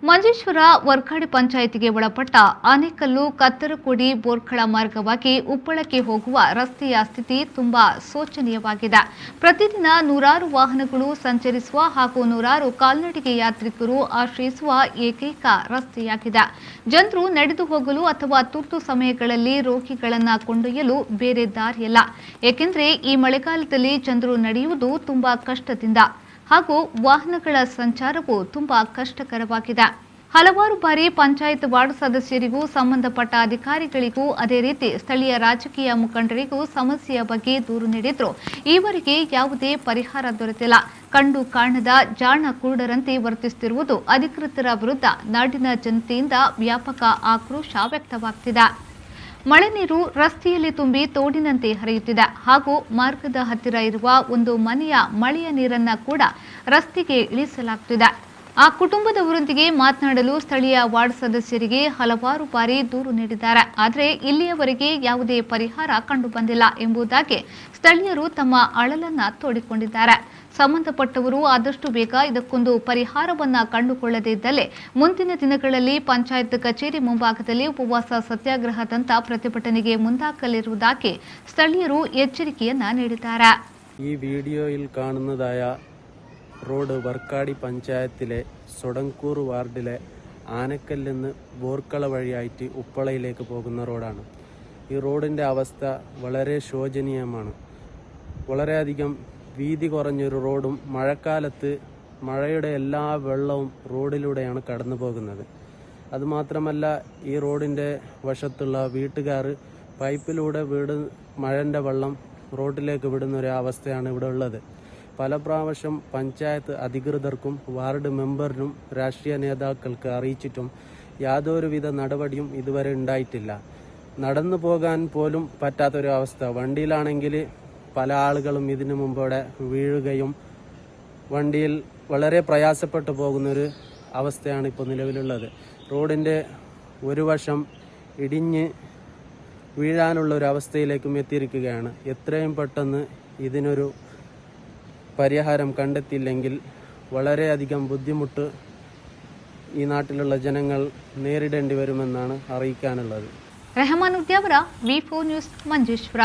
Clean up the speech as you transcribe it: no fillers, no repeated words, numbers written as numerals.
ಮಂಜೇಶ್ವರ ವರ್ಕಾಡಿ ಪಂಚಾಯಿತಿಗೆ ಒಳಪಟ್ಟ ಆನೇಕಲ್ಲು ಕತ್ತರಕೋಡಿ ಬೋರ್ಕಳ ಮಾರ್ಗವಾಗಿ ಉಪ್ಪಳಕ್ಕೆ ಹೋಗುವ ರಸ್ತೆಯ ಸ್ಥಿತಿ ತುಂಬಾ ಶೋಚನೀಯವಾಗಿದೆ. ಪ್ರತಿದಿನ ನೂರಾರು ವಾಹನಗಳು ಸಂಚರಿಸುವ ಹಾಗೂ ನೂರಾರು ಕಾಲ್ನಡಿಗೆ ಯಾತ್ರಿಕರು ಆಶ್ರಯಿಸುವ ಏಕೈಕ ರಸ್ತೆಯಾಗಿದೆ. ಜನರು ನಡೆದು ಹೋಗಲು ಅಥವಾ ತುರ್ತು ಸಮಯಗಳಲ್ಲಿ ರೋಗಿಗಳನ್ನು ಕೊಂಡೊಯ್ಯಲು ಬೇರೆ ದಾರಿಯಿಲ್ಲ. ಏಕೆಂದರೆ ಈ ಮಳೆಗಾಲದಲ್ಲಿ ಜನರು ನಡೆಯುವುದು ತುಂಬಾ ಕಷ್ಟದಿಂದ ಹಾಗೂ ವಾಹನಗಳ ಸಂಚಾರವು ತುಂಬಾ ಕಷ್ಟಕರವಾಗಿದೆ. ಹಲವಾರು ಬಾರಿ ಪಂಚಾಯತ್ ವಾರ್ಡ್ ಸದಸ್ಯರಿಗೂ ಸಂಬಂಧಪಟ್ಟ ಅಧಿಕಾರಿಗಳಿಗೂ ಅದೇ ರೀತಿ ಸ್ಥಳೀಯ ರಾಜಕೀಯ ಮುಖಂಡರಿಗೂ ಸಮಸ್ಯೆಯ ಬಗ್ಗೆ ದೂರು ನೀಡಿದ್ರು. ಈವರೆಗೆ ಯಾವುದೇ ಪರಿಹಾರ ದೊರೆತಿಲ್ಲ. ಕಂಡು ಕಾಣದ ಜಾಣ ಕುರುಡರಂತೆ ವರ್ತಿಸುತ್ತಿರುವುದು ಅಧಿಕೃತರ ವಿರುದ್ಧ ನಾಡಿನ ಜನತೆಯಿಂದ ವ್ಯಾಪಕ ಆಕ್ರೋಶ ವ್ಯಕ್ತವಾಗುತ್ತಿದೆ. ಮಳೆ ನೀರು ರಸ್ತೆಯಲ್ಲಿ ತುಂಬಿ ತೋಡಿನಂತೆ ಹರಿಯುತ್ತಿದೆ ಹಾಗೂ ಮಾರ್ಗದ ಹತ್ತಿರ ಇರುವ ಒಂದು ಮನೆಯ ಮಳೆಯ ನೀರನ್ನ ಕೂಡ ರಸ್ತೆಗೆ ಇಳಿಸಲಾಗುತ್ತಿದೆ. ಆ ಕುಟುಂಬದವರೊಂದಿಗೆ ಮಾತನಾಡಲು ಸ್ಥಳೀಯ ವಾರ್ಡ್ ಸದಸ್ಯರಿಗೆ ಹಲವಾರು ಬಾರಿ ದೂರು ನೀಡಿದ್ದಾರೆ. ಆದರೆ ಇಲ್ಲಿಯವರೆಗೆ ಯಾವುದೇ ಪರಿಹಾರ ಕಂಡುಬಂದಿಲ್ಲ ಎಂಬುದಾಗಿ ಸ್ಥಳೀಯರು ತಮ್ಮ ಅಳಲನ್ನ ತೋಡಿಕೊಂಡಿದ್ದಾರೆ. ಸಂಬಂಧಪಟ್ಟವರು ಆದಷ್ಟು ಬೇಗ ಇದಕ್ಕೊಂದು ಪರಿಹಾರವನ್ನ ಕಂಡುಕೊಳ್ಳದೇ ಇದ್ದಲ್ಲಿ ಮುಂದಿನ ದಿನಗಳಲ್ಲಿ ಪಂಚಾಯತ್ ಕಚೇರಿ ಮುಂಭಾಗದಲ್ಲಿ ಉಪವಾಸ ಸತ್ಯಾಗ್ರಹದಂತ ಪ್ರತಿಭಟನೆಗೆ ಮುಂದಾಗಲಿರುವುದಾಗಿ ಸ್ಥಳೀಯರು ಎಚ್ಚರಿಕೆಯನ್ನ ನೀಡಿದ್ದಾರೆ. ഈ വീഡിയോയിൽ കാണുന്നതായ റോഡ് വർക്കാടി പഞ്ചായത്തിലെ സൊടങ്കൂർ വാർഡിലെ ആനക്കല്ലിൽ നിന്ന് ബോർക്കള വഴിയായിട്ട് ഉപ്പളയിലേക്ക് പോകുന്ന റോഡാണ്. ഈ റോഡിൻ്റെ അവസ്ഥ വളരെ ശോചനീയമാണ്. വളരെയധികം വീതി കുറഞ്ഞൊരു റോഡും മഴക്കാലത്ത് മഴയുടെ എല്ലാ വെള്ളവും റോഡിലൂടെയാണ് കടന്നു പോകുന്നത്. അതുമാത്രമല്ല ഈ റോഡിൻ്റെ വശത്തുള്ള വീട്ടുകാർ പൈപ്പിലൂടെ മഴൻ്റെ വെള്ളം റോഡിലേക്ക് വിടുന്ന ഒരു അവസ്ഥയാണ് ഇവിടെ ഉള്ളത്. പല പ്രാവശ്യം പഞ്ചായത്ത് അധികൃതർക്കും വാർഡ് മെമ്പറിനും രാഷ്ട്രീയ നേതാക്കൾക്ക് അറിയിച്ചിട്ടും യാതൊരുവിധ നടപടിയും ഇതുവരെ ഉണ്ടായിട്ടില്ല. നടന്നു പോകാൻ പോലും പറ്റാത്തൊരു അവസ്ഥ. വണ്ടിയിലാണെങ്കിൽ പല ആളുകളും ഇതിനു മുമ്പോടെ വീഴുകയും വണ്ടിയിൽ വളരെ പ്രയാസപ്പെട്ടു പോകുന്നൊരു അവസ്ഥയാണ് ഇപ്പോൾ നിലവിലുള്ളത്. റോഡിൻ്റെ ഒരു വശം ഇടിഞ്ഞ് വീഴാനുള്ള ഒരു അവസ്ഥയിലേക്കും എത്തിയിരിക്കുകയാണ്. എത്രയും പെട്ടെന്ന് ഇതിനൊരു പരിഹാരം കണ്ടെത്തിയില്ലെങ്കിൽ വളരെയധികം ബുദ്ധിമുട്ട് ഈ നാട്ടിലുള്ള ജനങ്ങൾ നേരിടേണ്ടി വരുമെന്നാണ് അറിയിക്കാനുള്ളത്. Rahman Udyavara, V4 news, Manjeshwar.